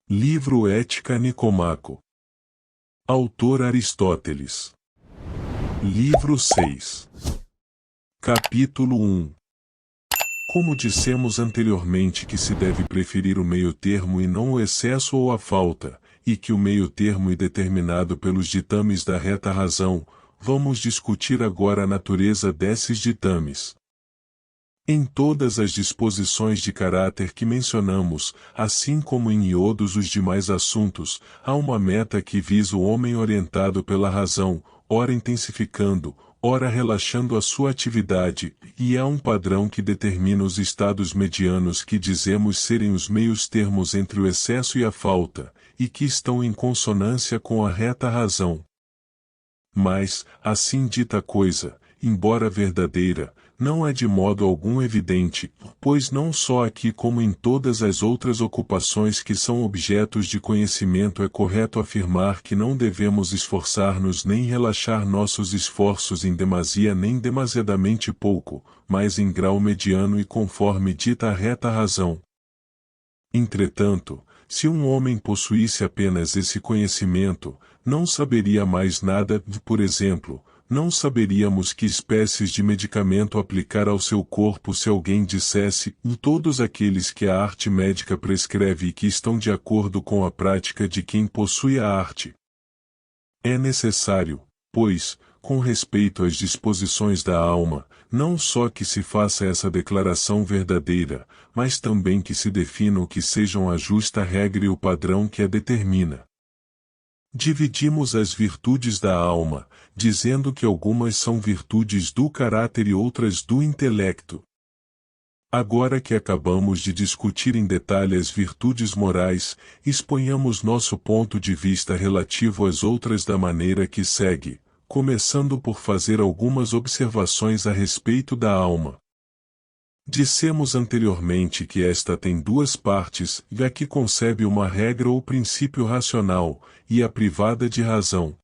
Livro Ética Nicomaco. Autor Aristóteles. Livro 6. Capítulo 1. Como dissemos anteriormente que se deve preferir o meio-termo e não o excesso ou a falta, e que o meio-termo é determinado pelos ditames da reta razão, vamos discutir agora a natureza desses ditames. Em todas as disposições de caráter que mencionamos, assim como em todos os demais assuntos, há uma meta que visa o homem orientado pela razão, ora intensificando, ora relaxando a sua atividade, e há um padrão que determina os estados medianos que dizemos serem os meios termos entre o excesso e a falta, e que estão em consonância com a reta razão. Mas, assim dita coisa, embora verdadeira, não é de modo algum evidente, pois não só aqui como em todas as outras ocupações que são objetos de conhecimento é correto afirmar que não devemos esforçar-nos nem relaxar nossos esforços em demasia nem demasiadamente pouco, mas em grau mediano e conforme dita a reta razão. Entretanto, se um homem possuísse apenas esse conhecimento, não saberia mais nada, por exemplo, não saberíamos que espécies de medicamento aplicar ao seu corpo se alguém dissesse, todos aqueles que a arte médica prescreve e que estão de acordo com a prática de quem possui a arte. É necessário, pois, com respeito às disposições da alma, não só que se faça essa declaração verdadeira, mas também que se defina o que sejam a justa regra e o padrão que a determina. Dividimos as virtudes da alma, dizendo que algumas são virtudes do caráter e outras do intelecto. Agora que acabamos de discutir em detalhe as virtudes morais, exponhamos nosso ponto de vista relativo às outras da maneira que segue, começando por fazer algumas observações a respeito da alma. Dissemos anteriormente que esta tem duas partes, a que concebe uma regra ou princípio racional, e a privada de razão.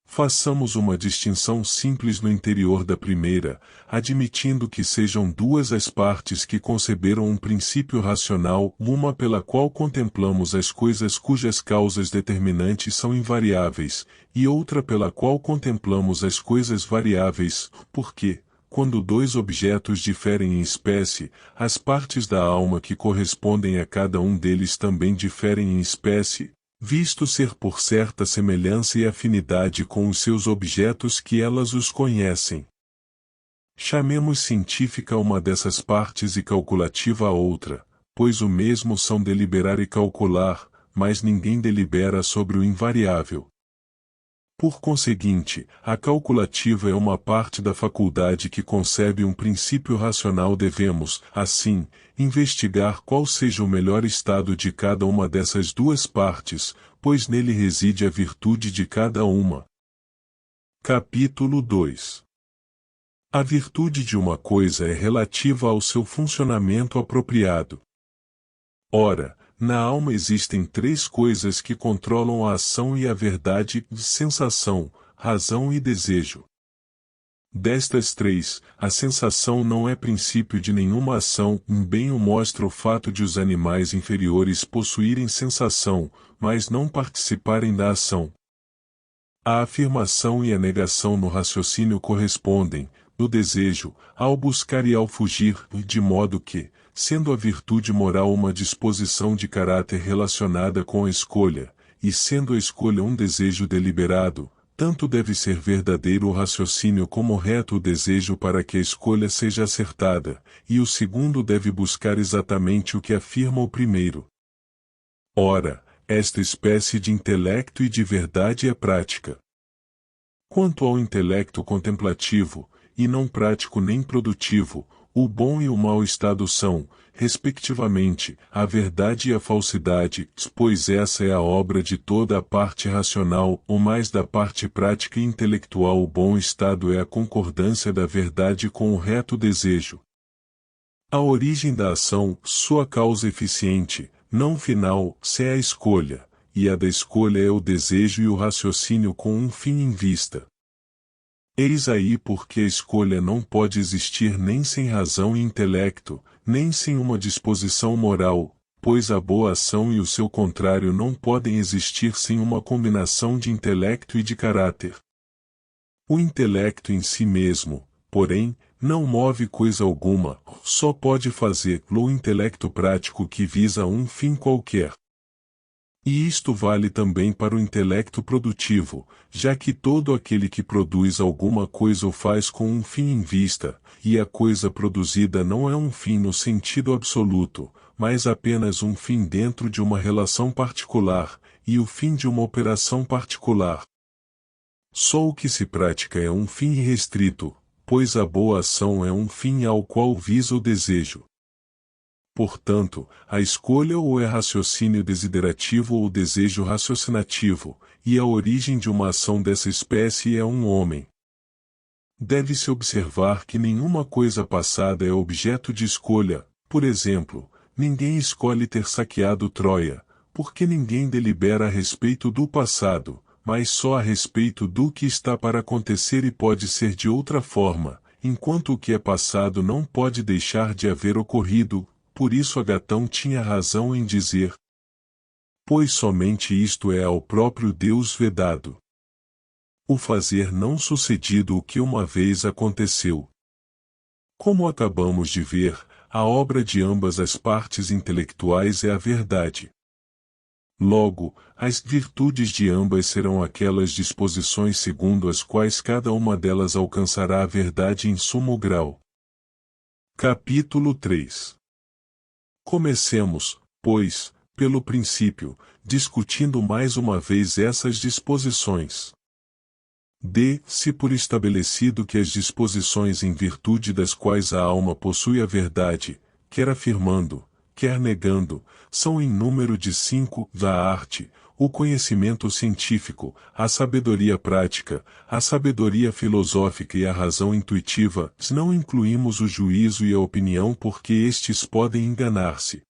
Façamos uma distinção simples no interior da primeira, admitindo que sejam duas as partes que conceberam um princípio racional, uma pela qual contemplamos as coisas cujas causas determinantes são invariáveis, e outra pela qual contemplamos as coisas variáveis, porque, quando dois objetos diferem em espécie, as partes da alma que correspondem a cada um deles também diferem em espécie, visto ser por certa semelhança e afinidade com os seus objetos que elas os conhecem. Chamemos científica uma dessas partes e calculativa a outra, pois o mesmo são deliberar e calcular, mas ninguém delibera sobre o invariável. Por conseguinte, a calculativa é uma parte da faculdade que concebe um princípio racional. Devemos, assim, investigar qual seja o melhor estado de cada uma dessas duas partes, pois nele reside a virtude de cada uma. Capítulo 2. A virtude de uma coisa é relativa ao seu funcionamento apropriado. Ora, na alma existem três coisas que controlam a ação e a verdade, sensação, razão e desejo. Destas três, a sensação não é princípio de nenhuma ação, bem o mostra o fato de os animais inferiores possuírem sensação, mas não participarem da ação. A afirmação e a negação no raciocínio correspondem, no desejo, ao buscar e ao fugir, de modo que, sendo a virtude moral uma disposição de caráter relacionada com a escolha, e sendo a escolha um desejo deliberado, tanto deve ser verdadeiro o raciocínio como reto o desejo para que a escolha seja acertada, e o segundo deve buscar exatamente o que afirma o primeiro. Ora, esta espécie de intelecto e de verdade é prática. Quanto ao intelecto contemplativo, e não prático nem produtivo, o bom e o mau estado são, respectivamente, a verdade e a falsidade, pois essa é a obra de toda a parte racional, ou mais da parte prática e intelectual. O bom estado é a concordância da verdade com o reto desejo. A origem da ação, sua causa eficiente, não final, se é a escolha, e a da escolha é o desejo e o raciocínio com um fim em vista. Eis aí porque a escolha não pode existir nem sem razão e intelecto, nem sem uma disposição moral, pois a boa ação e o seu contrário não podem existir sem uma combinação de intelecto e de caráter. O intelecto em si mesmo, porém, não move coisa alguma, só pode fazer-lo o intelecto prático que visa um fim qualquer. E isto vale também para o intelecto produtivo, já que todo aquele que produz alguma coisa o faz com um fim em vista, e a coisa produzida não é um fim no sentido absoluto, mas apenas um fim dentro de uma relação particular, e o fim de uma operação particular. Só o que se pratica é um fim irrestrito, pois a boa ação é um fim ao qual visa o desejo. Portanto, a escolha ou é raciocínio desiderativo ou desejo raciocinativo, e a origem de uma ação dessa espécie é um homem. Deve-se observar que nenhuma coisa passada é objeto de escolha, por exemplo, ninguém escolhe ter saqueado Troia, porque ninguém delibera a respeito do passado, mas só a respeito do que está para acontecer e pode ser de outra forma, enquanto o que é passado não pode deixar de haver ocorrido. Por isso Agatão tinha razão em dizer: pois somente isto é ao próprio Deus vedado. O fazer não sucedido o que uma vez aconteceu. Como acabamos de ver, a obra de ambas as partes intelectuais é a verdade. Logo, as virtudes de ambas serão aquelas disposições segundo as quais cada uma delas alcançará a verdade em sumo grau. Capítulo 3. Comecemos, pois, pelo princípio, discutindo mais uma vez essas disposições. Dê-se por estabelecido que as disposições em virtude das quais a alma possui a verdade, quer afirmando, quer negando, são em número de 5: a arte, o conhecimento científico, a sabedoria prática, a sabedoria filosófica e a razão intuitiva. Não incluímos o juízo e a opinião porque estes podem enganar-se.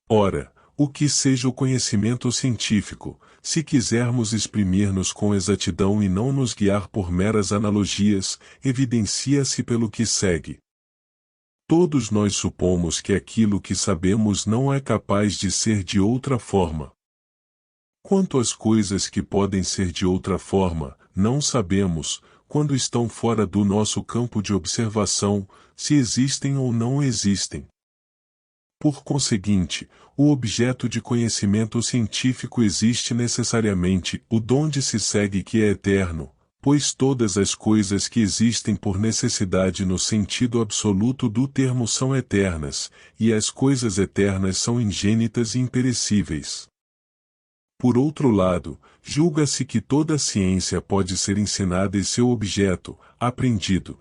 Ora, o que seja o conhecimento científico, se quisermos exprimir-nos com exatidão e não nos guiar por meras analogias, evidencia-se pelo que segue. Todos nós supomos que aquilo que sabemos não é capaz de ser de outra forma. Quanto às coisas que podem ser de outra forma, não sabemos, quando estão fora do nosso campo de observação, se existem ou não existem. Por conseguinte, o objeto de conhecimento científico existe necessariamente, o donde se segue que é eterno, pois todas as coisas que existem por necessidade no sentido absoluto do termo são eternas, e as coisas eternas são ingênitas e imperecíveis. Por outro lado, julga-se que toda ciência pode ser ensinada e seu objeto, aprendido.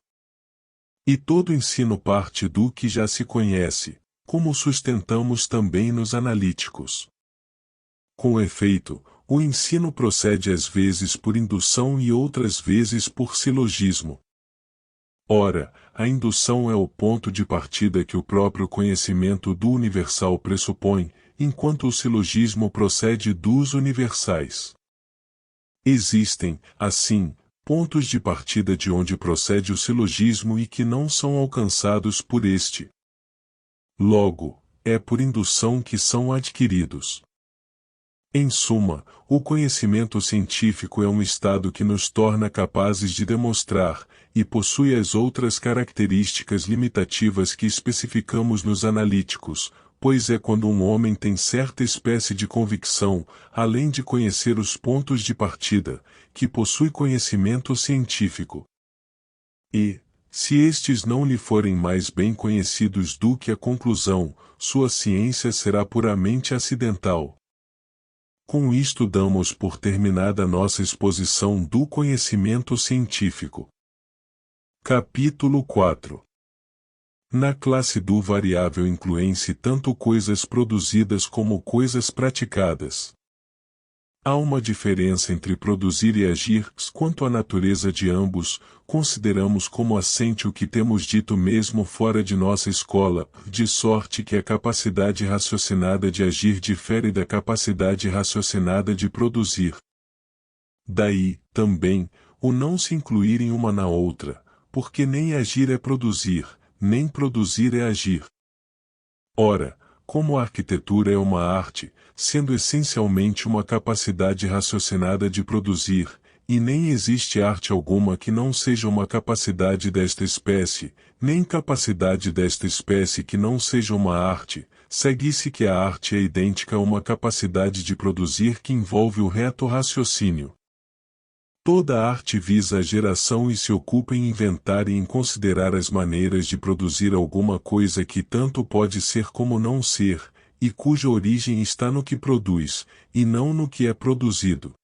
E todo ensino parte do que já se conhece, como sustentamos também nos analíticos. Com efeito, o ensino procede às vezes por indução e outras vezes por silogismo. Ora, a indução é o ponto de partida que o próprio conhecimento do universal pressupõe, enquanto o silogismo procede dos universais. Existem, assim, pontos de partida de onde procede o silogismo e que não são alcançados por este. Logo, é por indução que são adquiridos. Em suma, o conhecimento científico é um estado que nos torna capazes de demonstrar, e possui as outras características limitativas que especificamos nos analíticos, pois é quando um homem tem certa espécie de convicção, além de conhecer os pontos de partida, que possui conhecimento científico. E, se estes não lhe forem mais bem conhecidos do que a conclusão, sua ciência será puramente acidental. Com isto damos por terminada nossa exposição do conhecimento científico. Capítulo 4. Na classe do variável incluem-se tanto coisas produzidas como coisas praticadas. Há uma diferença entre produzir e agir. Quanto à natureza de ambos, consideramos como assente o que temos dito mesmo fora de nossa escola, de sorte que a capacidade raciocinada de agir difere da capacidade raciocinada de produzir. Daí, também, o não se incluírem uma na outra, porque nem agir é produzir, nem produzir é agir. Ora, como a arquitetura é uma arte, sendo essencialmente uma capacidade raciocinada de produzir, e nem existe arte alguma que não seja uma capacidade desta espécie, nem capacidade desta espécie que não seja uma arte, segue-se que a arte é idêntica a uma capacidade de produzir que envolve o reto raciocínio. Toda arte visa a geração e se ocupa em inventar e em considerar as maneiras de produzir alguma coisa que tanto pode ser como não ser, e cuja origem está no que produz, e não no que é produzido.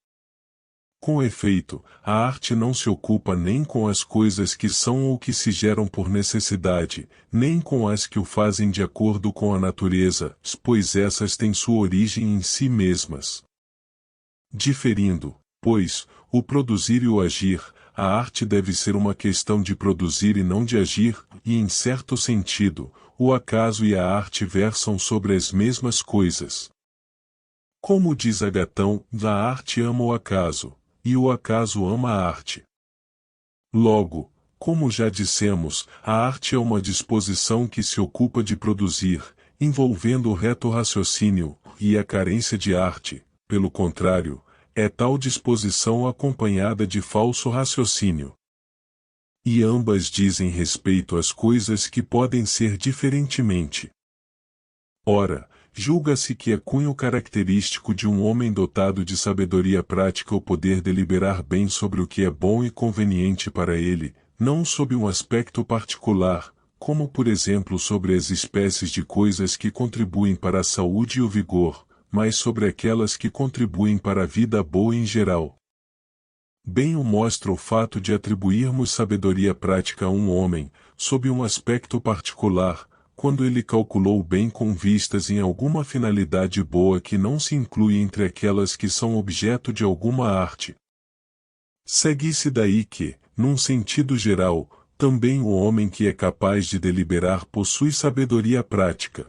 Com efeito, a arte não se ocupa nem com as coisas que são ou que se geram por necessidade, nem com as que o fazem de acordo com a natureza, pois essas têm sua origem em si mesmas. Diferindo, pois, o produzir e o agir, a arte deve ser uma questão de produzir e não de agir, e em certo sentido, o acaso e a arte versam sobre as mesmas coisas. Como diz Agatão, a arte ama o acaso, e o acaso ama a arte. Logo, como já dissemos, a arte é uma disposição que se ocupa de produzir, envolvendo o reto raciocínio, e a carência de arte, pelo contrário, é tal disposição acompanhada de falso raciocínio. E ambas dizem respeito às coisas que podem ser diferentemente. Ora, julga-se que é cunho característico de um homem dotado de sabedoria prática o poder deliberar bem sobre o que é bom e conveniente para ele, não sob um aspecto particular, como por exemplo sobre as espécies de coisas que contribuem para a saúde e o vigor, mas sobre aquelas que contribuem para a vida boa em geral. Bem o mostra o fato de atribuirmos sabedoria prática a um homem, sob um aspecto particular, quando ele calculou bem com vistas em alguma finalidade boa que não se inclui entre aquelas que são objeto de alguma arte. Segue-se daí que, num sentido geral, também o homem que é capaz de deliberar possui sabedoria prática.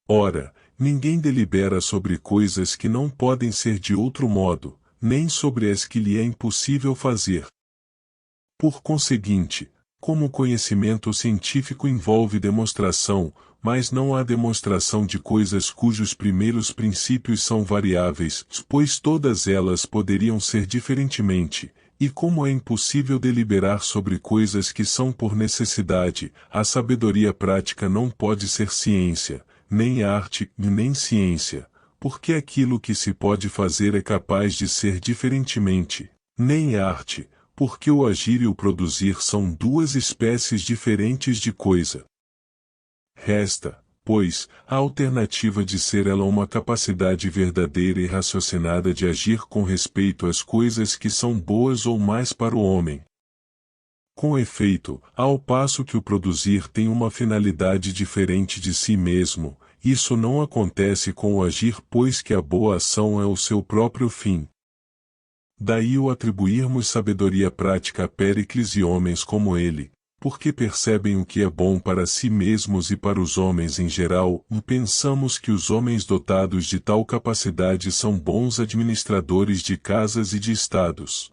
Ora, ninguém delibera sobre coisas que não podem ser de outro modo, nem sobre as que lhe é impossível fazer. Por conseguinte, como o conhecimento científico envolve demonstração, mas não há demonstração de coisas cujos primeiros princípios são variáveis, pois todas elas poderiam ser diferentemente, e como é impossível deliberar sobre coisas que são por necessidade, a sabedoria prática não pode ser ciência, nem arte, nem ciência, porque aquilo que se pode fazer é capaz de ser diferentemente, nem arte, porque o agir e o produzir são duas espécies diferentes de coisa. Resta, pois, a alternativa de ser ela uma capacidade verdadeira e raciocinada de agir com respeito às coisas que são boas ou mais para o homem. Com efeito, ao passo que o produzir tem uma finalidade diferente de si mesmo, isso não acontece com o agir, pois que a boa ação é o seu próprio fim. Daí o atribuirmos sabedoria prática a Péricles e homens como ele, porque percebem o que é bom para si mesmos e para os homens em geral, e pensamos que os homens dotados de tal capacidade são bons administradores de casas e de estados.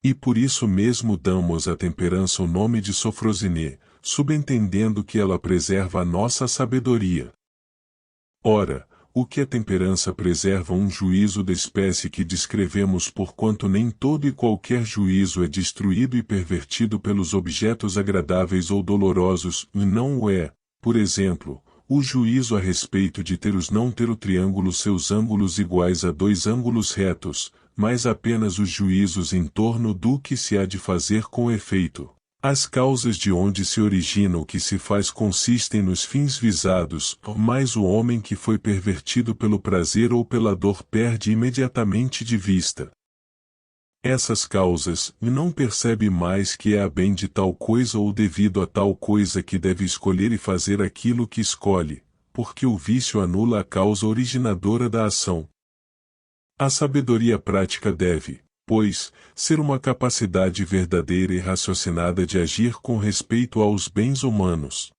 E por isso mesmo damos à temperança o nome de Sofrosiné, subentendendo que ela preserva a nossa sabedoria. Ora, o que a temperança preserva um juízo da espécie que descrevemos, porquanto nem todo e qualquer juízo é destruído e pervertido pelos objetos agradáveis ou dolorosos, e não o é, por exemplo, o juízo a respeito de ter os não ter o triângulo seus ângulos iguais a dois ângulos retos, mas apenas os juízos em torno do que se há de fazer com efeito. As causas de onde se origina o que se faz consistem nos fins visados, mas o homem que foi pervertido pelo prazer ou pela dor perde imediatamente de vista essas causas, e não percebe mais que é a bem de tal coisa ou devido a tal coisa que deve escolher e fazer aquilo que escolhe, porque o vício anula a causa originadora da ação. A sabedoria prática deve, pois, ser uma capacidade verdadeira e raciocinada de agir com respeito aos bens humanos.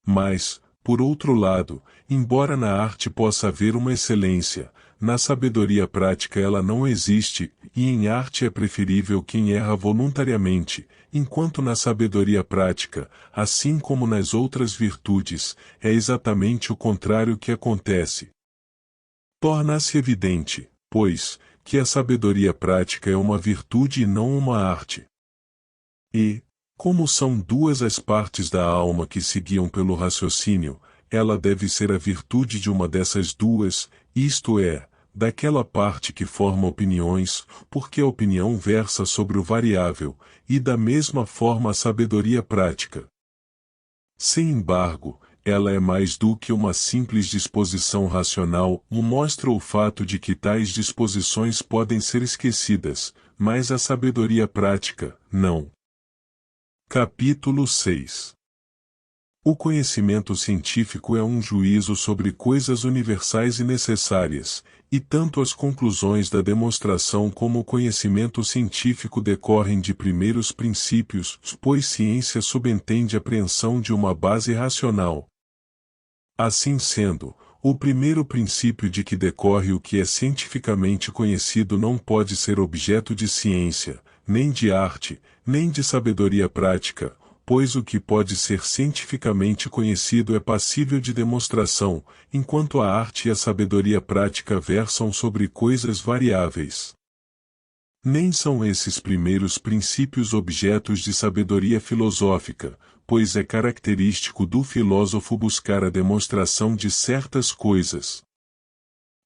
Mas, por outro lado, embora na arte possa haver uma excelência, na sabedoria prática ela não existe, e em arte é preferível quem erra voluntariamente, enquanto na sabedoria prática, assim como nas outras virtudes, é exatamente o contrário que acontece. Torna-se evidente, pois, que a sabedoria prática é uma virtude e não uma arte. E, como são duas as partes da alma que se guiam pelo raciocínio, ela deve ser a virtude de uma dessas duas, isto é, daquela parte que forma opiniões, porque a opinião versa sobre o variável, e da mesma forma a sabedoria prática. Sem embargo, ela é mais do que uma simples disposição racional, mostra o fato de que tais disposições podem ser esquecidas, mas a sabedoria prática, não. Capítulo 6. O conhecimento científico é um juízo sobre coisas universais e necessárias, e tanto as conclusões da demonstração como o conhecimento científico decorrem de primeiros princípios, pois ciência subentende a apreensão de uma base racional. Assim sendo, o primeiro princípio de que decorre o que é cientificamente conhecido não pode ser objeto de ciência, nem de arte, nem de sabedoria prática, pois o que pode ser cientificamente conhecido é passível de demonstração, enquanto a arte e a sabedoria prática versam sobre coisas variáveis. Nem são esses primeiros princípios objetos de sabedoria filosófica, pois é característico do filósofo buscar a demonstração de certas coisas.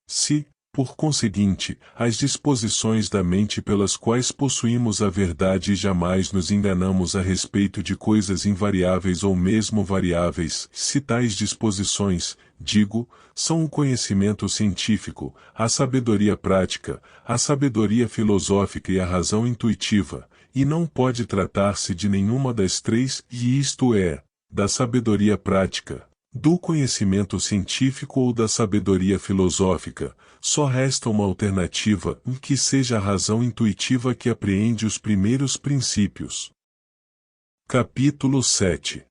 Se, por conseguinte, as disposições da mente pelas quais possuímos a verdade e jamais nos enganamos a respeito de coisas invariáveis ou mesmo variáveis, se tais disposições, digo, são o conhecimento científico, a sabedoria prática, a sabedoria filosófica e a razão intuitiva, e não pode tratar-se de nenhuma das três, e isto é, da sabedoria prática, do conhecimento científico ou da sabedoria filosófica, só resta uma alternativa, que seja a razão intuitiva que apreende os primeiros princípios. Capítulo 7.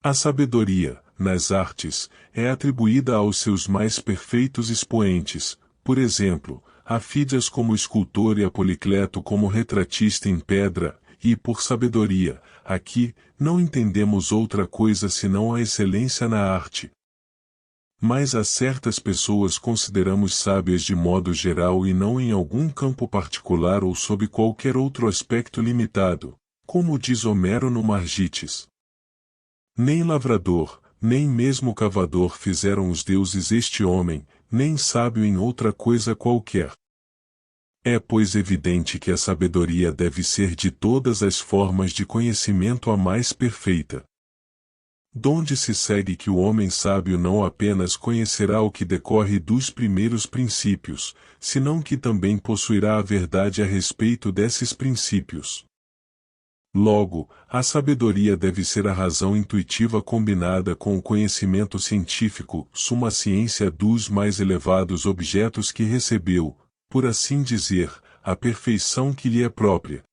A sabedoria, nas artes, é atribuída aos seus mais perfeitos expoentes, por exemplo, a Fídias como escultor e a Policleto como retratista em pedra, e por sabedoria, aqui, não entendemos outra coisa senão a excelência na arte. Mas a certas pessoas consideramos sábias de modo geral e não em algum campo particular ou sob qualquer outro aspecto limitado, como diz Homero no Margites. Nem lavrador, nem mesmo cavador fizeram os deuses este homem, nem sábio em outra coisa qualquer. É pois evidente que a sabedoria deve ser de todas as formas de conhecimento a mais perfeita. Donde se segue que o homem sábio não apenas conhecerá o que decorre dos primeiros princípios, senão que também possuirá a verdade a respeito desses princípios. Logo, a sabedoria deve ser a razão intuitiva combinada com o conhecimento científico, suma ciência dos mais elevados objetos que recebeu, por assim dizer, a perfeição que lhe é própria.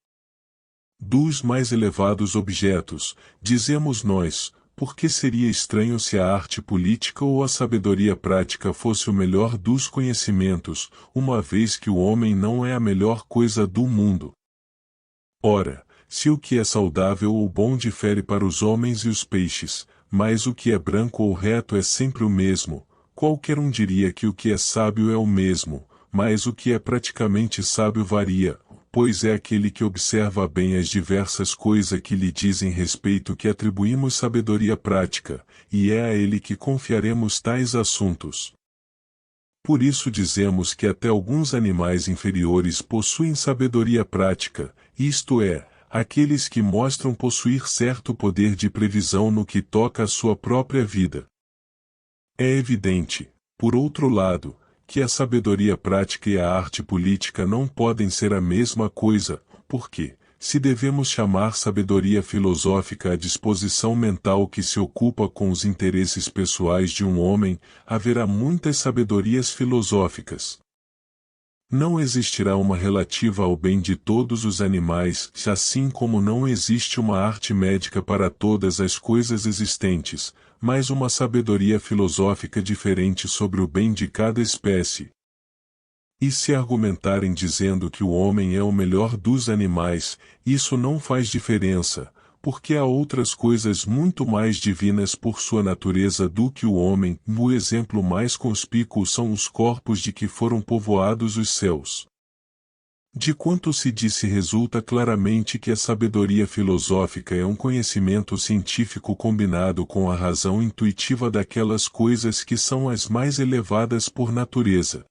Dos mais elevados objetos, dizemos nós, porque seria estranho se a arte política ou a sabedoria prática fosse o melhor dos conhecimentos, uma vez que o homem não é a melhor coisa do mundo. Ora, se o que é saudável ou bom difere para os homens e os peixes, mas o que é branco ou reto é sempre o mesmo, qualquer um diria que o que é sábio é o mesmo, mas o que é praticamente sábio varia, pois é aquele que observa bem as diversas coisas que lhe dizem respeito que atribuímos sabedoria prática, e é a ele que confiaremos tais assuntos. Por isso dizemos que até alguns animais inferiores possuem sabedoria prática, isto é, aqueles que mostram possuir certo poder de previsão no que toca à sua própria vida. É evidente, por outro lado, que a sabedoria prática e a arte política não podem ser a mesma coisa, porque, se devemos chamar sabedoria filosófica a disposição mental que se ocupa com os interesses pessoais de um homem, haverá muitas sabedorias filosóficas. Não existirá uma relativa ao bem de todos os animais, assim como não existe uma arte médica para todas as coisas existentes, mas uma sabedoria filosófica diferente sobre o bem de cada espécie. E se argumentarem dizendo que o homem é o melhor dos animais, isso não faz diferença, porque há outras coisas muito mais divinas por sua natureza do que o homem. O exemplo mais conspícuo são os corpos de que foram povoados os céus. De quanto se disse resulta claramente que a sabedoria filosófica é um conhecimento científico combinado com a razão intuitiva daquelas coisas que são as mais elevadas por natureza.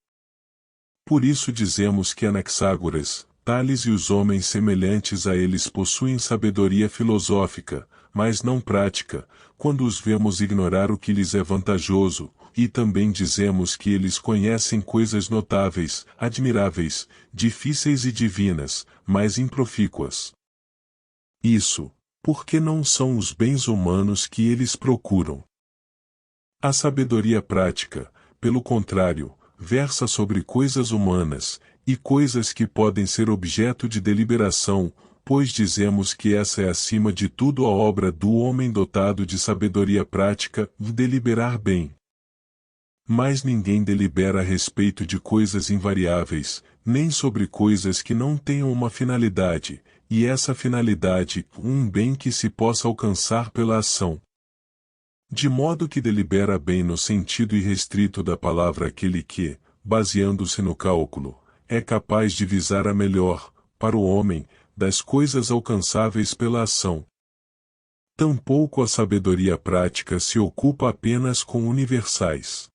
Por isso dizemos que Anaxágoras, Tales e os homens semelhantes a eles possuem sabedoria filosófica, mas não prática, quando os vemos ignorar o que lhes é vantajoso, e também dizemos que eles conhecem coisas notáveis, admiráveis, difíceis e divinas, mas improfícuas. Isso, porque não são os bens humanos que eles procuram. A sabedoria prática, pelo contrário, versa sobre coisas humanas, e coisas que podem ser objeto de deliberação, pois dizemos que essa é acima de tudo a obra do homem dotado de sabedoria prática, deliberar bem. Mas ninguém delibera a respeito de coisas invariáveis, nem sobre coisas que não tenham uma finalidade, e essa finalidade, um bem que se possa alcançar pela ação. De modo que delibera bem no sentido irrestrito da palavra aquele que, baseando-se no cálculo, é capaz de visar a melhor, para o homem, das coisas alcançáveis pela ação. Tampouco a sabedoria prática se ocupa apenas com universais.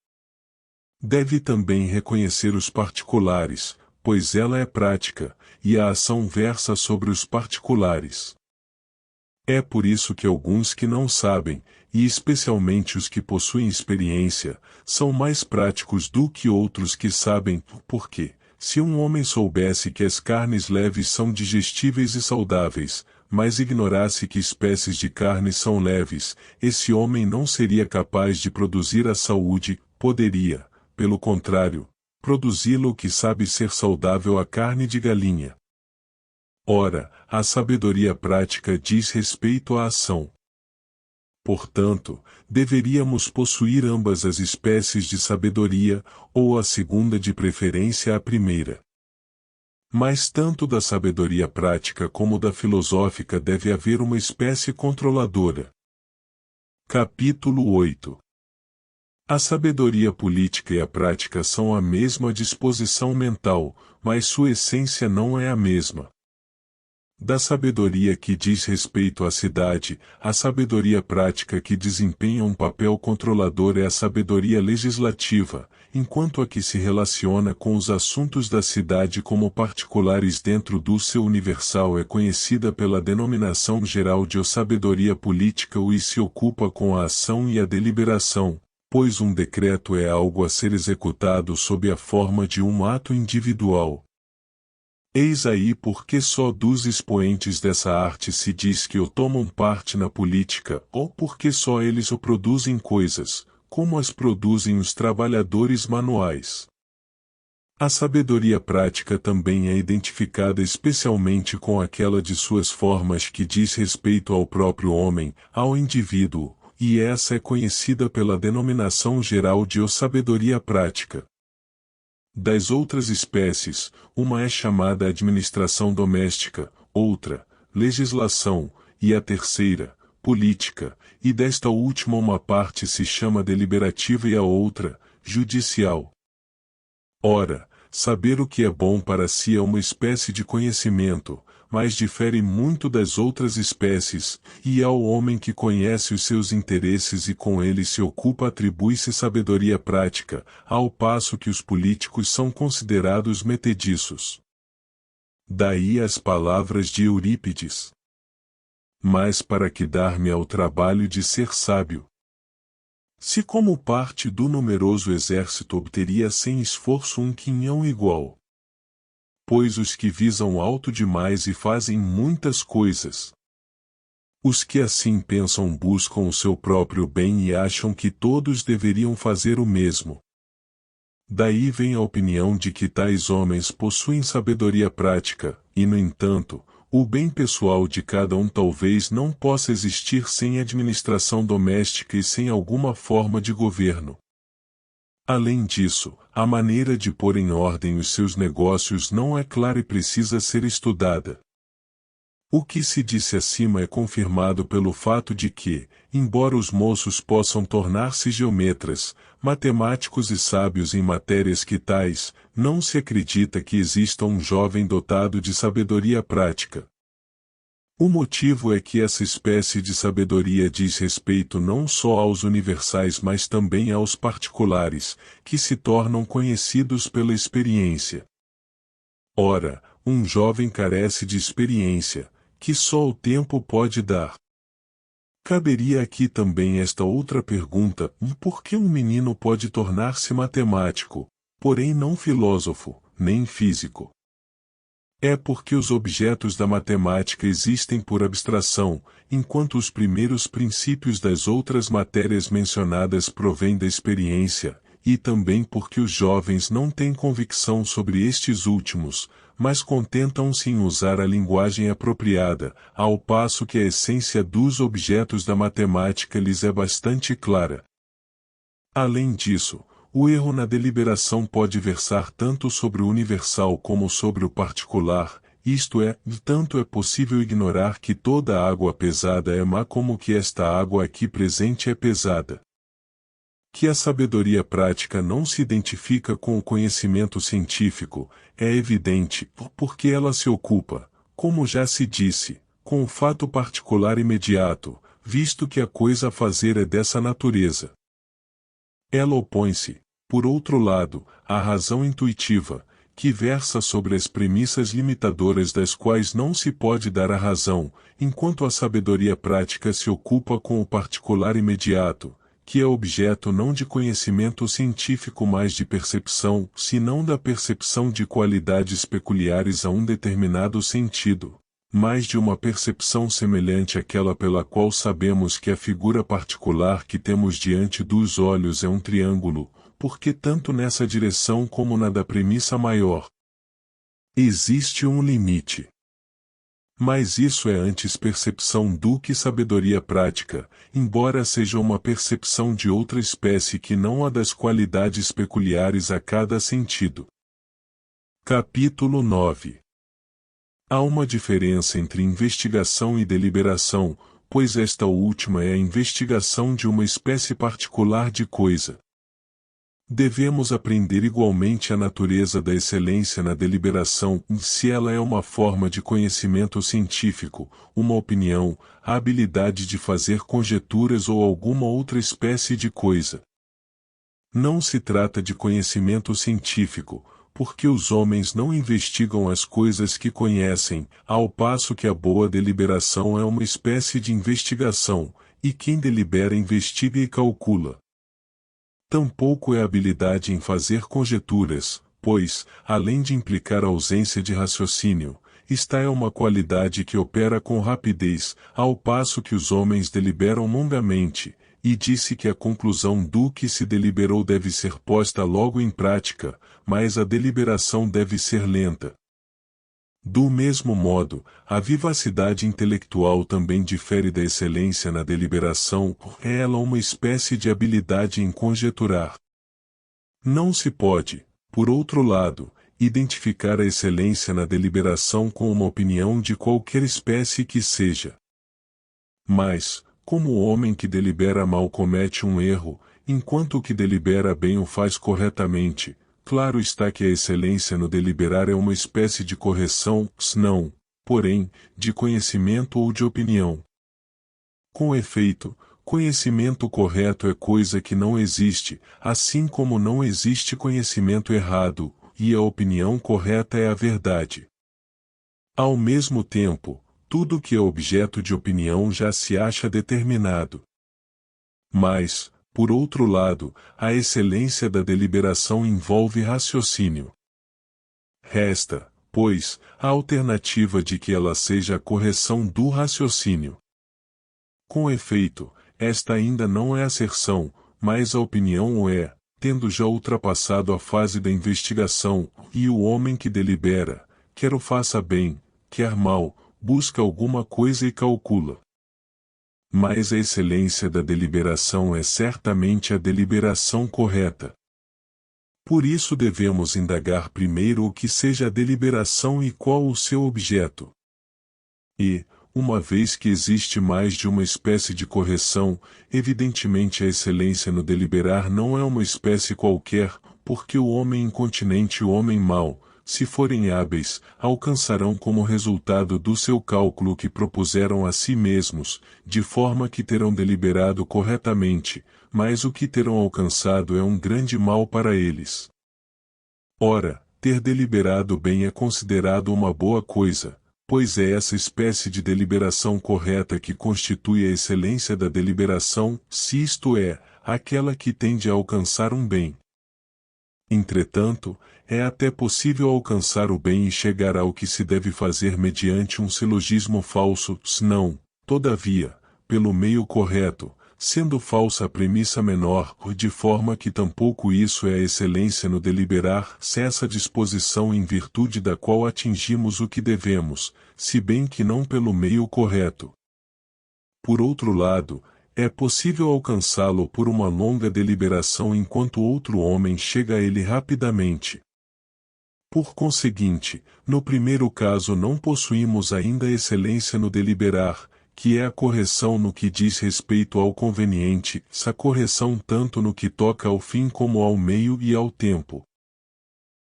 Deve também reconhecer os particulares, pois ela é prática, e a ação versa sobre os particulares. É por isso que alguns que não sabem, e especialmente os que possuem experiência, são mais práticos do que outros que sabem, porque, se um homem soubesse que as carnes leves são digestíveis e saudáveis, mas ignorasse que espécies de carne são leves, esse homem não seria capaz de produzir a saúde, poderia, pelo contrário, produzi-lo que sabe ser saudável a carne de galinha. Ora, a sabedoria prática diz respeito à ação. Portanto, deveríamos possuir ambas as espécies de sabedoria, ou a segunda de preferência à primeira. Mas tanto da sabedoria prática como da filosófica deve haver uma espécie controladora. Capítulo 8. A sabedoria política e a prática são a mesma disposição mental, mas sua essência não é a mesma. Da sabedoria que diz respeito à cidade, a sabedoria prática que desempenha um papel controlador é a sabedoria legislativa, enquanto a que se relaciona com os assuntos da cidade como particulares dentro do seu universal é conhecida pela denominação geral de sabedoria política e se ocupa com a ação e a deliberação, pois um decreto é algo a ser executado sob a forma de um ato individual. Eis aí porque só dos expoentes dessa arte se diz que o tomam parte na política, ou porque só eles o produzem coisas, como as produzem os trabalhadores manuais. A sabedoria prática também é identificada especialmente com aquela de suas formas que diz respeito ao próprio homem, ao indivíduo, e essa é conhecida pela denominação geral de sabedoria prática. Das outras espécies, uma é chamada administração doméstica, outra, legislação, e a terceira, política, e desta última uma parte se chama deliberativa e a outra, judicial. Ora, saber o que é bom para si é uma espécie de conhecimento, mas difere muito das outras espécies, e ao homem que conhece os seus interesses e com eles se ocupa atribui-se sabedoria prática, ao passo que os políticos são considerados metediços. Daí as palavras de Eurípides. Mas para que dar-me ao trabalho de ser sábio? Se como parte do numeroso exército obteria sem esforço um quinhão igual. Pois os que visam alto demais e fazem muitas coisas. Os que assim pensam buscam o seu próprio bem e acham que todos deveriam fazer o mesmo. Daí vem a opinião de que tais homens possuem sabedoria prática, e no entanto, o bem pessoal de cada um talvez não possa existir sem administração doméstica e sem alguma forma de governo. Além disso, a maneira de pôr em ordem os seus negócios não é clara e precisa ser estudada. O que se disse acima é confirmado pelo fato de que, embora os moços possam tornar-se geometras, matemáticos e sábios em matérias que tais, não se acredita que exista um jovem dotado de sabedoria prática. O motivo é que essa espécie de sabedoria diz respeito não só aos universais mas também aos particulares, que se tornam conhecidos pela experiência. Ora, um jovem carece de experiência, que só o tempo pode dar. Caberia aqui também esta outra pergunta: por que um menino pode tornar-se matemático, porém não filósofo, nem físico? É porque os objetos da matemática existem por abstração, enquanto os primeiros princípios das outras matérias mencionadas provêm da experiência, e também porque os jovens não têm convicção sobre estes últimos, mas contentam-se em usar a linguagem apropriada, ao passo que a essência dos objetos da matemática lhes é bastante clara. Além disso, o erro na deliberação pode versar tanto sobre o universal como sobre o particular, isto é, tanto é possível ignorar que toda água pesada é má como que esta água aqui presente é pesada. Que a sabedoria prática não se identifica com o conhecimento científico, é evidente, porque ela se ocupa, como já se disse, com o fato particular imediato, visto que a coisa a fazer é dessa natureza. Ela opõe-se, por outro lado, à razão intuitiva, que versa sobre as premissas limitadoras das quais não se pode dar a razão, enquanto a sabedoria prática se ocupa com o particular imediato, que é objeto não de conhecimento científico mas de percepção, senão da percepção de qualidades peculiares a um determinado sentido, mas de uma percepção semelhante àquela pela qual sabemos que a figura particular que temos diante dos olhos é um triângulo, porque tanto nessa direção como na da premissa maior existe um limite. Mas isso é antes percepção do que sabedoria prática, embora seja uma percepção de outra espécie que não a das qualidades peculiares a cada sentido. Capítulo 9. Há uma diferença entre investigação e deliberação, pois esta última é a investigação de uma espécie particular de coisa. Devemos aprender igualmente a natureza da excelência na deliberação, se ela é uma forma de conhecimento científico, uma opinião, a habilidade de fazer conjecturas ou alguma outra espécie de coisa. Não se trata de conhecimento científico, porque os homens não investigam as coisas que conhecem, ao passo que a boa deliberação é uma espécie de investigação, e quem delibera investiga e calcula. Tampouco é habilidade em fazer conjecturas, pois, além de implicar a ausência de raciocínio, esta é uma qualidade que opera com rapidez, ao passo que os homens deliberam longamente, e disse que a conclusão do que se deliberou deve ser posta logo em prática, mas a deliberação deve ser lenta. Do mesmo modo, a vivacidade intelectual também difere da excelência na deliberação, é ela uma espécie de habilidade em conjecturar. Não se pode, por outro lado, identificar a excelência na deliberação com uma opinião de qualquer espécie que seja. Mas, como o homem que delibera mal comete um erro, enquanto o que delibera bem o faz corretamente, claro está que a excelência no deliberar é uma espécie de correção, não, porém, de conhecimento ou de opinião. Com efeito, conhecimento correto é coisa que não existe, assim como não existe conhecimento errado, e a opinião correta é a verdade. Ao mesmo tempo, tudo que é objeto de opinião já se acha determinado. Mas, por outro lado, a excelência da deliberação envolve raciocínio. Resta, pois, a alternativa de que ela seja a correção do raciocínio. Com efeito, esta ainda não é asserção, mas a opinião o é, tendo já ultrapassado a fase da investigação, e o homem que delibera, quer o faça bem, quer mal, busca alguma coisa e calcula. Mas a excelência da deliberação é certamente a deliberação correta. Por isso devemos indagar primeiro o que seja a deliberação e qual o seu objeto. E, uma vez que existe mais de uma espécie de correção, evidentemente a excelência no deliberar não é uma espécie qualquer, porque o homem incontinente e o homem mau, se forem hábeis, alcançarão como resultado do seu cálculo o que propuseram a si mesmos, de forma que terão deliberado corretamente, mas o que terão alcançado é um grande mal para eles. Ora, ter deliberado bem é considerado uma boa coisa, pois é essa espécie de deliberação correta que constitui a excelência da deliberação, se isto é, aquela que tende a alcançar um bem. Entretanto, é até possível alcançar o bem e chegar ao que se deve fazer mediante um silogismo falso, senão, todavia, pelo meio correto, sendo falsa a premissa menor, de forma que tampouco isso é a excelência no deliberar, se essa disposição em virtude da qual atingimos o que devemos, se bem que não pelo meio correto. Por outro lado, é possível alcançá-lo por uma longa deliberação enquanto outro homem chega a ele rapidamente. Por conseguinte, no primeiro caso não possuímos ainda a excelência no deliberar, que é a correção no que diz respeito ao conveniente, essa correção tanto no que toca ao fim como ao meio e ao tempo.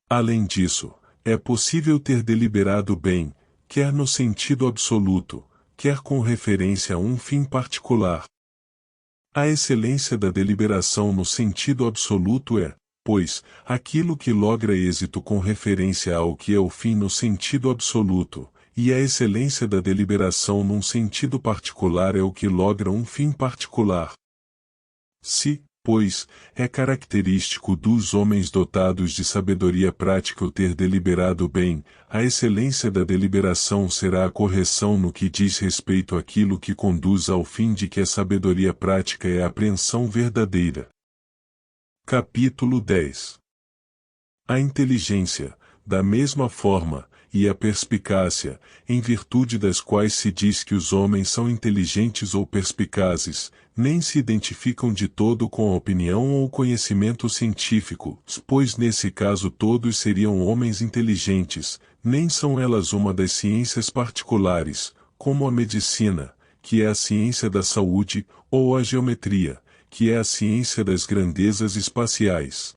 Além disso, é possível ter deliberado bem, quer no sentido absoluto, quer com referência a um fim particular. A excelência da deliberação no sentido absoluto é, pois, aquilo que logra êxito com referência ao que é o fim no sentido absoluto, e a excelência da deliberação num sentido particular é o que logra um fim particular. Se, pois, é característico dos homens dotados de sabedoria prática o ter deliberado bem, a excelência da deliberação será a correção no que diz respeito àquilo que conduz ao fim de que a sabedoria prática é a apreensão verdadeira. Capítulo 10. A inteligência, da mesma forma, e a perspicácia, em virtude das quais se diz que os homens são inteligentes ou perspicazes, nem se identificam de todo com a opinião ou o conhecimento científico, pois nesse caso todos seriam homens inteligentes, nem são elas uma das ciências particulares, como a medicina, que é a ciência da saúde, ou a geometria, que é a ciência das grandezas espaciais.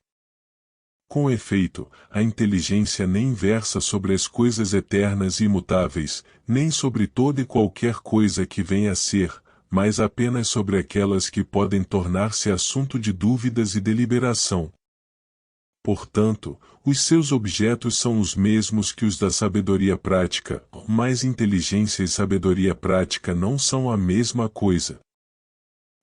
Com efeito, a inteligência nem versa sobre as coisas eternas e imutáveis, nem sobre toda e qualquer coisa que venha a ser, mas apenas sobre aquelas que podem tornar-se assunto de dúvidas e deliberação. Portanto, os seus objetos são os mesmos que os da sabedoria prática, mas inteligência e sabedoria prática não são a mesma coisa.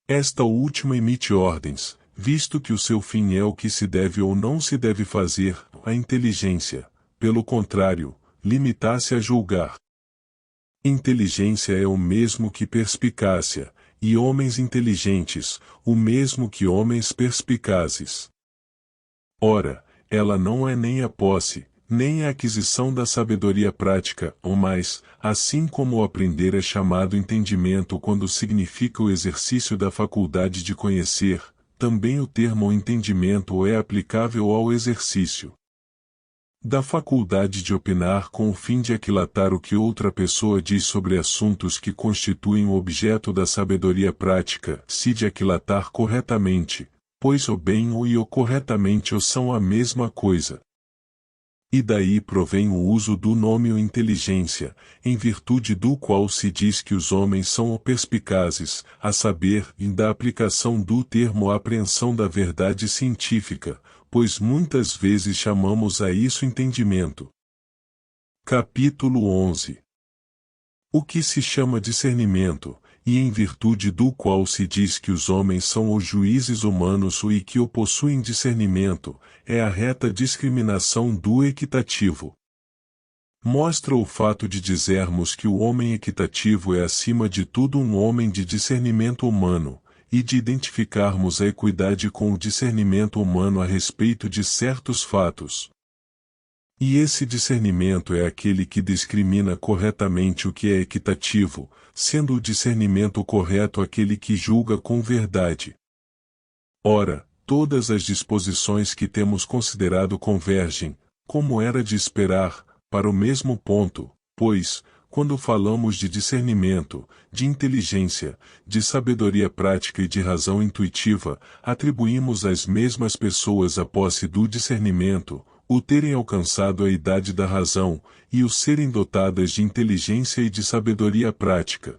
Esta última emite ordens, visto que o seu fim é o que se deve ou não se deve fazer, a inteligência, pelo contrário, limita-se a julgar. Inteligência é o mesmo que perspicácia, e homens inteligentes, o mesmo que homens perspicazes. Ora, ela não é nem a posse, nem a aquisição da sabedoria prática, ou mais, assim como o aprender é chamado entendimento quando significa o exercício da faculdade de conhecer, também o termo entendimento é aplicável ao exercício da faculdade de opinar com o fim de aquilatar o que outra pessoa diz sobre assuntos que constituem o objeto da sabedoria prática, se de aquilatar corretamente, pois o bem e o corretamente são a mesma coisa. E daí provém o uso do nome inteligência, em virtude do qual se diz que os homens são perspicazes, a saber, da aplicação do termo apreensão da verdade científica, pois muitas vezes chamamos a isso entendimento. Capítulo 11. O que se chama discernimento, e em virtude do qual se diz que os homens são os juízes humanos e que o possuem discernimento, é a reta discriminação do equitativo. Mostra o fato de dizermos que o homem equitativo é acima de tudo um homem de discernimento humano, e de identificarmos a equidade com o discernimento humano a respeito de certos fatos. E esse discernimento é aquele que discrimina corretamente o que é equitativo, sendo o discernimento correto aquele que julga com verdade. Ora, todas as disposições que temos considerado convergem, como era de esperar, para o mesmo ponto, pois, quando falamos de discernimento, de inteligência, de sabedoria prática e de razão intuitiva, atribuímos às mesmas pessoas a posse do discernimento, o terem alcançado a idade da razão, e o serem dotadas de inteligência e de sabedoria prática.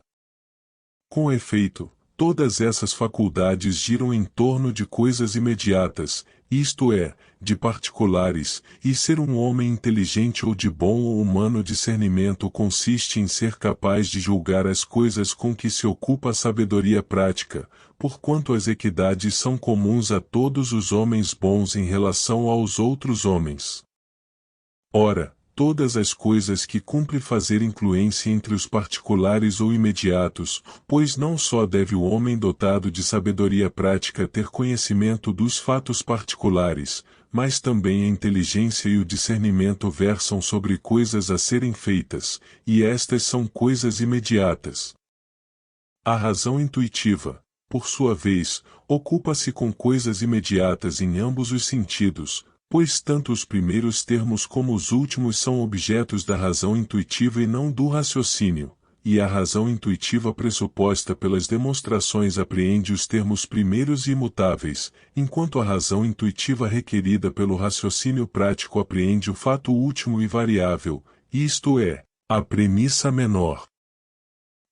Com efeito, todas essas faculdades giram em torno de coisas imediatas, isto é, de particulares, e ser um homem inteligente ou de bom ou humano discernimento consiste em ser capaz de julgar as coisas com que se ocupa a sabedoria prática, porquanto as equidades são comuns a todos os homens bons em relação aos outros homens. Ora, todas as coisas que cumpre fazer influência entre os particulares ou imediatos, pois não só deve o homem dotado de sabedoria prática ter conhecimento dos fatos particulares, mas também a inteligência e o discernimento versam sobre coisas a serem feitas, e estas são coisas imediatas. A razão intuitiva, por sua vez, ocupa-se com coisas imediatas em ambos os sentidos, pois tanto os primeiros termos como os últimos são objetos da razão intuitiva e não do raciocínio, e a razão intuitiva pressuposta pelas demonstrações apreende os termos primeiros e imutáveis, enquanto a razão intuitiva requerida pelo raciocínio prático apreende o fato último e variável, isto é, a premissa menor.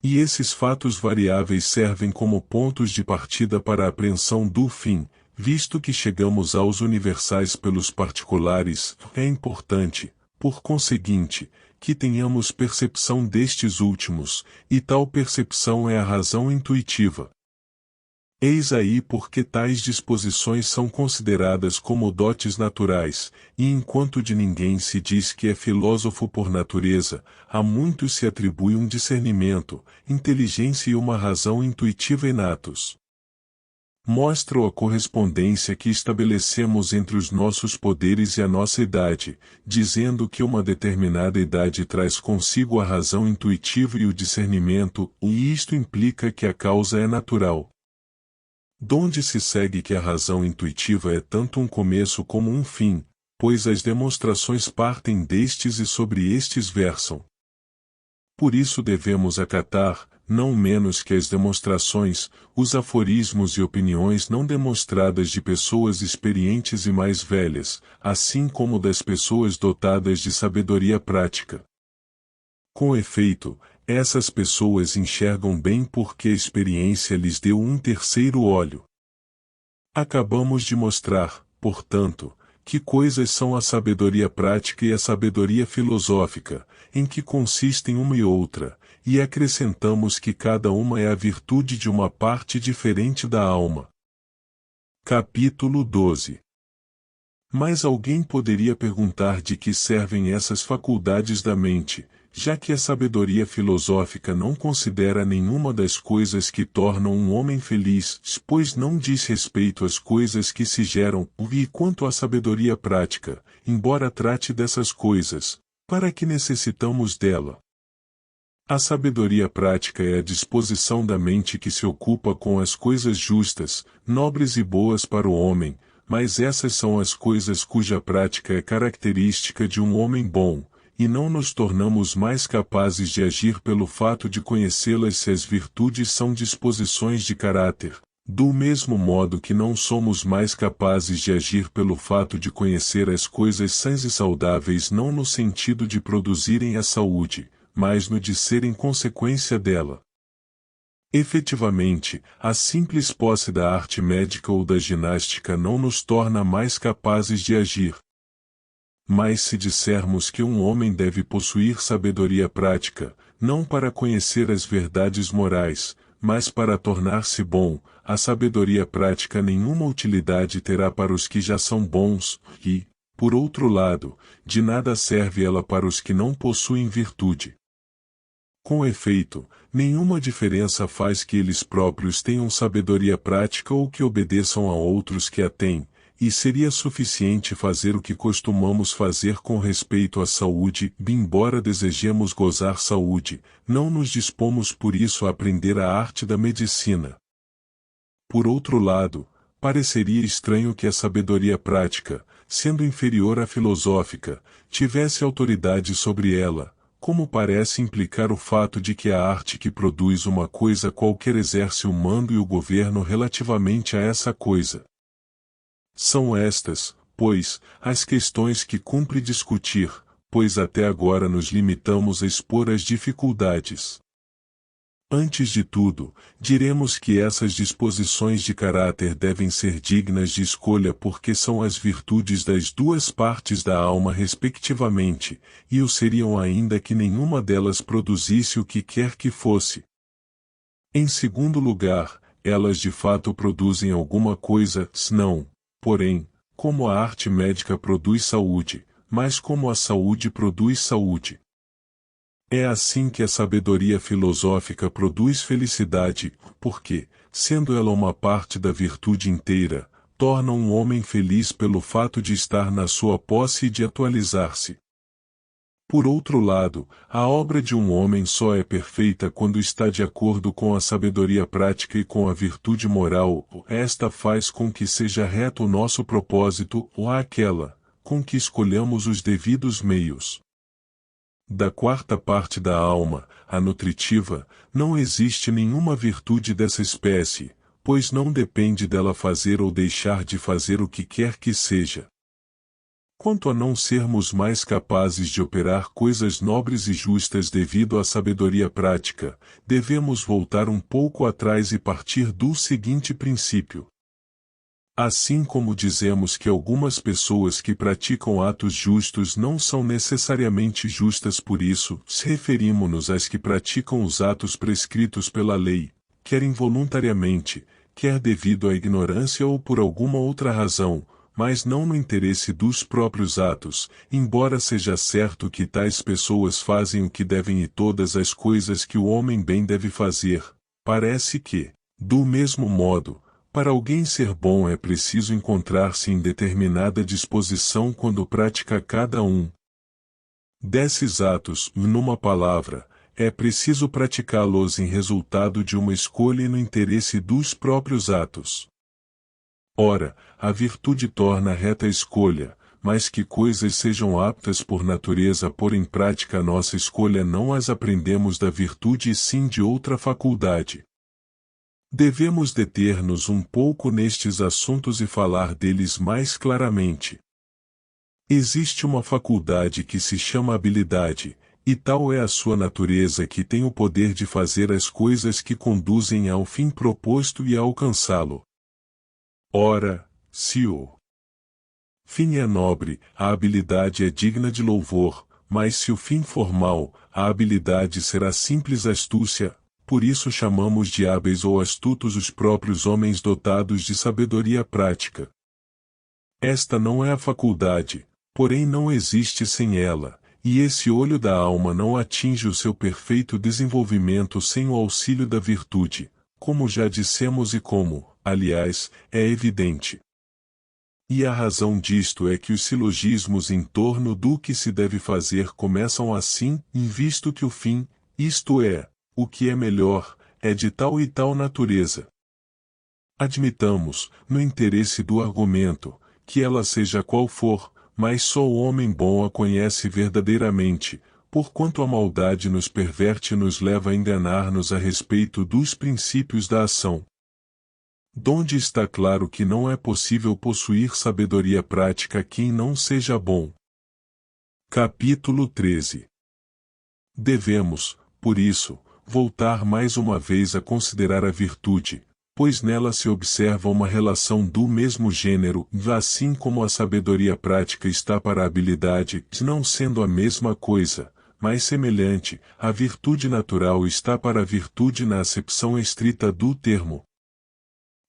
E esses fatos variáveis servem como pontos de partida para a apreensão do fim. Visto que chegamos aos universais pelos particulares, é importante, por conseguinte, que tenhamos percepção destes últimos, e tal percepção é a razão intuitiva. Eis aí porque tais disposições são consideradas como dotes naturais, e enquanto de ninguém se diz que é filósofo por natureza, a muitos se atribui um discernimento, inteligência e uma razão intuitiva inatos. Mostram a correspondência que estabelecemos entre os nossos poderes e a nossa idade, dizendo que uma determinada idade traz consigo a razão intuitiva e o discernimento, e isto implica que a causa é natural. Donde se segue que a razão intuitiva é tanto um começo como um fim, pois as demonstrações partem destes e sobre estes versam. Por isso devemos acatar, não menos que as demonstrações, os aforismos e opiniões não demonstradas de pessoas experientes e mais velhas, assim como das pessoas dotadas de sabedoria prática. Com efeito, essas pessoas enxergam bem porque a experiência lhes deu um terceiro olho. Acabamos de mostrar, portanto, que coisas são a sabedoria prática e a sabedoria filosófica, em que consistem uma e outra, e acrescentamos que cada uma é a virtude de uma parte diferente da alma. Capítulo 12. Mas alguém poderia perguntar de que servem essas faculdades da mente, já que a sabedoria filosófica não considera nenhuma das coisas que tornam um homem feliz, pois não diz respeito às coisas que se geram, e quanto à sabedoria prática, embora trate dessas coisas, para que necessitamos dela? A sabedoria prática é a disposição da mente que se ocupa com as coisas justas, nobres e boas para o homem, mas essas são as coisas cuja prática é característica de um homem bom, e não nos tornamos mais capazes de agir pelo fato de conhecê-las se as virtudes são disposições de caráter, do mesmo modo que não somos mais capazes de agir pelo fato de conhecer as coisas sãs e saudáveis não no sentido de produzirem a saúde, mas no de serem consequência dela. Efetivamente, a simples posse da arte médica ou da ginástica não nos torna mais capazes de agir. Mas se dissermos que um homem deve possuir sabedoria prática, não para conhecer as verdades morais, mas para tornar-se bom, a sabedoria prática nenhuma utilidade terá para os que já são bons, e, por outro lado, de nada serve ela para os que não possuem virtude. Com efeito, nenhuma diferença faz que eles próprios tenham sabedoria prática ou que obedeçam a outros que a têm, e seria suficiente fazer o que costumamos fazer com respeito à saúde, embora desejemos gozar saúde, não nos dispomos por isso a aprender a arte da medicina. Por outro lado, pareceria estranho que a sabedoria prática, sendo inferior à filosófica, tivesse autoridade sobre ela, como parece implicar o fato de que a arte que produz uma coisa qualquer exerce o mando e o governo relativamente a essa coisa. São estas, pois, as questões que cumpre discutir, pois até agora nos limitamos a expor as dificuldades. Antes de tudo, diremos que essas disposições de caráter devem ser dignas de escolha porque são as virtudes das duas partes da alma respectivamente, e o seriam ainda que nenhuma delas produzisse o que quer que fosse. Em segundo lugar, elas de fato produzem alguma coisa, não, porém, como a arte médica produz saúde, mas como a saúde produz saúde. É assim que a sabedoria filosófica produz felicidade, porque, sendo ela uma parte da virtude inteira, torna um homem feliz pelo fato de estar na sua posse e de atualizar-se. Por outro lado, a obra de um homem só é perfeita quando está de acordo com a sabedoria prática e com a virtude moral, esta faz com que seja reto o nosso propósito, ou aquela, com que escolhamos os devidos meios. Da quarta parte da alma, a nutritiva, não existe nenhuma virtude dessa espécie, pois não depende dela fazer ou deixar de fazer o que quer que seja. Quanto a não sermos mais capazes de operar coisas nobres e justas devido à sabedoria prática, devemos voltar um pouco atrás e partir do seguinte princípio. Assim como dizemos que algumas pessoas que praticam atos justos não são necessariamente justas por isso, referimos-nos às que praticam os atos prescritos pela lei, quer involuntariamente, quer devido à ignorância ou por alguma outra razão, mas não no interesse dos próprios atos, embora seja certo que tais pessoas fazem o que devem e todas as coisas que o homem bem deve fazer, parece que, do mesmo modo, para alguém ser bom é preciso encontrar-se em determinada disposição quando pratica cada um desses atos, numa palavra, é preciso praticá-los em resultado de uma escolha e no interesse dos próprios atos. Ora, a virtude torna reta a escolha, mas que coisas sejam aptas por natureza a pôr em prática a nossa escolha não as aprendemos da virtude e sim de outra faculdade. Devemos deter-nos um pouco nestes assuntos e falar deles mais claramente. Existe uma faculdade que se chama habilidade, e tal é a sua natureza que tem o poder de fazer as coisas que conduzem ao fim proposto e a alcançá-lo. Ora, se o fim é nobre, a habilidade é digna de louvor, mas se o fim for mau, a habilidade será simples astúcia. Por isso chamamos de hábeis ou astutos os próprios homens dotados de sabedoria prática. Esta não é a faculdade, porém não existe sem ela, e esse olho da alma não atinge o seu perfeito desenvolvimento sem o auxílio da virtude, como já dissemos e como, aliás, é evidente. E a razão disto é que os silogismos em torno do que se deve fazer começam assim, visto que o fim, isto é, o que é melhor, é de tal e tal natureza. Admitamos, no interesse do argumento, que ela seja qual for, mas só o homem bom a conhece verdadeiramente, porquanto a maldade nos perverte e nos leva a enganar-nos a respeito dos princípios da ação. Donde está claro que não é possível possuir sabedoria prática quem não seja bom. Capítulo 13. Devemos, por isso, voltar mais uma vez a considerar a virtude, pois nela se observa uma relação do mesmo gênero, assim como a sabedoria prática está para a habilidade, não sendo a mesma coisa, mas semelhante, a virtude natural está para a virtude na acepção estrita do termo.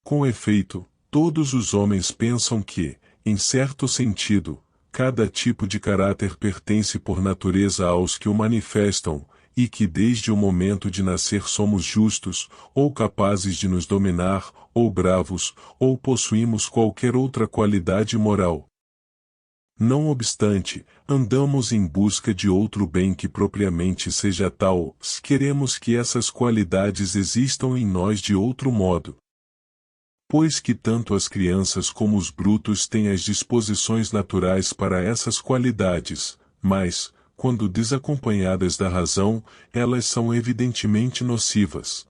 Com efeito, todos os homens pensam que, em certo sentido, cada tipo de caráter pertence por natureza aos que o manifestam, e que desde o momento de nascer somos justos, ou capazes de nos dominar, ou bravos, ou possuímos qualquer outra qualidade moral. Não obstante, andamos em busca de outro bem que propriamente seja tal, queremos que essas qualidades existam em nós de outro modo. Pois que tanto as crianças como os brutos têm as disposições naturais para essas qualidades, mas, quando desacompanhadas da razão, elas são evidentemente nocivas.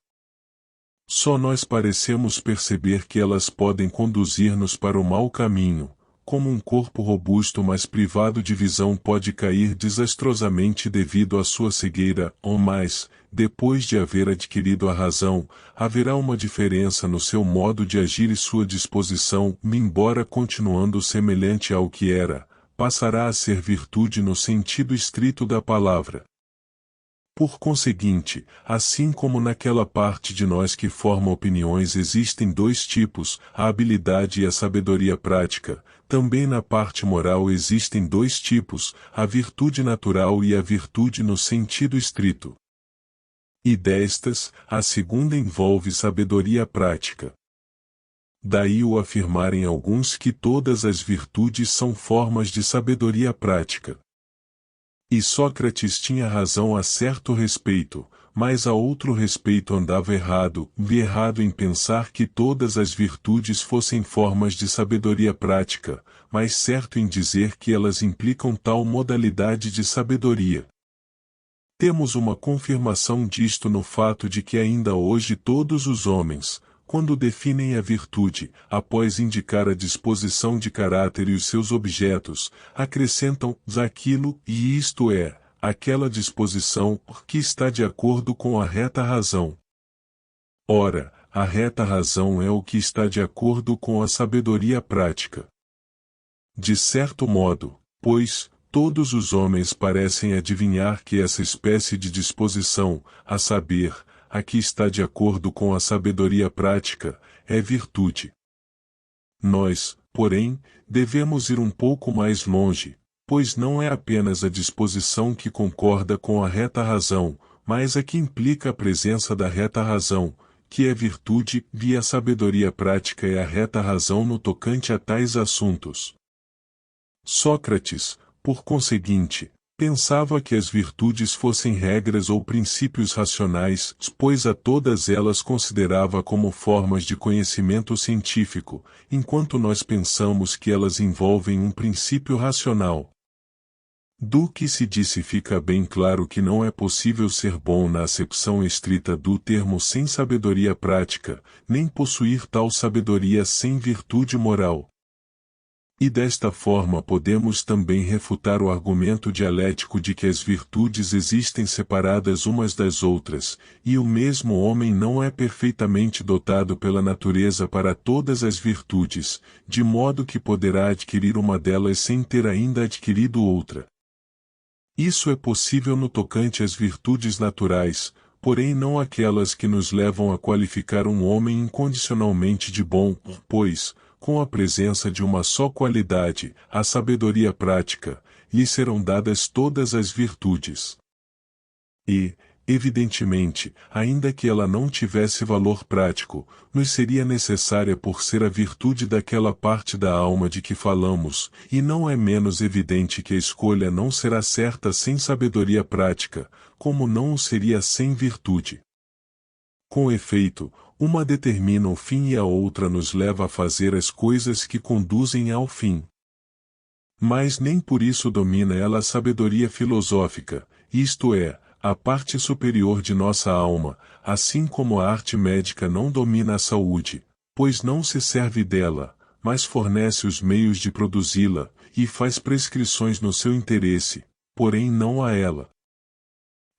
Só nós parecemos perceber que elas podem conduzir-nos para o mau caminho, como um corpo robusto mas privado de visão pode cair desastrosamente devido à sua cegueira, ou mais, depois de haver adquirido a razão, haverá uma diferença no seu modo de agir e sua disposição, embora continuando semelhante ao que era, passará a ser virtude no sentido estrito da palavra. Por conseguinte, assim como naquela parte de nós que forma opiniões existem dois tipos, a habilidade e a sabedoria prática, também na parte moral existem dois tipos, a virtude natural e a virtude no sentido estrito. E destas, a segunda envolve sabedoria prática. Daí o afirmarem alguns que todas as virtudes são formas de sabedoria prática. E Sócrates tinha razão a certo respeito, mas a outro respeito andava errado em pensar que todas as virtudes fossem formas de sabedoria prática, mas certo em dizer que elas implicam tal modalidade de sabedoria. Temos uma confirmação disto no fato de que ainda hoje todos os homens, quando definem a virtude, após indicar a disposição de caráter e os seus objetos, acrescentam aquilo, e isto é, aquela disposição que está de acordo com a reta razão. Ora, a reta razão é o que está de acordo com a sabedoria prática. De certo modo, pois, todos os homens parecem adivinhar que essa espécie de disposição, a saber, a que está de acordo com a sabedoria prática, é virtude. Nós, porém, devemos ir um pouco mais longe, pois não é apenas a disposição que concorda com a reta razão, mas a que implica a presença da reta razão, que é virtude, e a sabedoria prática é a reta razão no tocante a tais assuntos. Sócrates, por conseguinte, pensava que as virtudes fossem regras ou princípios racionais, pois a todas elas considerava como formas de conhecimento científico, enquanto nós pensamos que elas envolvem um princípio racional. Do que se disse fica bem claro que não é possível ser bom na acepção estrita do termo sem sabedoria prática, nem possuir tal sabedoria sem virtude moral. E desta forma podemos também refutar o argumento dialético de que as virtudes existem separadas umas das outras, e o mesmo homem não é perfeitamente dotado pela natureza para todas as virtudes, de modo que poderá adquirir uma delas sem ter ainda adquirido outra. Isso é possível no tocante às virtudes naturais, porém não aquelas que nos levam a qualificar um homem incondicionalmente de bom, pois, com a presença de uma só qualidade, a sabedoria prática, lhe serão dadas todas as virtudes. E, evidentemente, ainda que ela não tivesse valor prático, nos seria necessária por ser a virtude daquela parte da alma de que falamos, e não é menos evidente que a escolha não será certa sem sabedoria prática, como não o seria sem virtude. Com efeito, uma determina o fim e a outra nos leva a fazer as coisas que conduzem ao fim. Mas nem por isso domina ela a sabedoria filosófica, isto é, a parte superior de nossa alma, assim como a arte médica não domina a saúde, pois não se serve dela, mas fornece os meios de produzi-la, e faz prescrições no seu interesse, porém não a ela.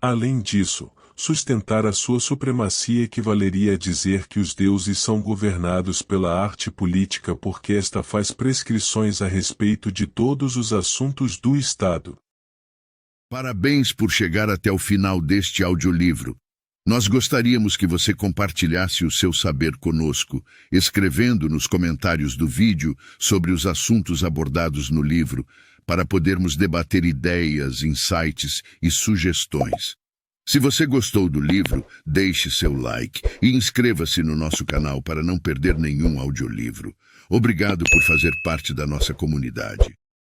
Além disso, sustentar a sua supremacia equivaleria a dizer que os deuses são governados pela arte política porque esta faz prescrições a respeito de todos os assuntos do Estado. Parabéns por chegar até o final deste audiolivro. Nós gostaríamos que você compartilhasse o seu saber conosco, escrevendo nos comentários do vídeo sobre os assuntos abordados no livro, para podermos debater ideias, insights e sugestões. Se você gostou do livro, deixe seu like e inscreva-se no nosso canal para não perder nenhum audiolivro. Obrigado por fazer parte da nossa comunidade.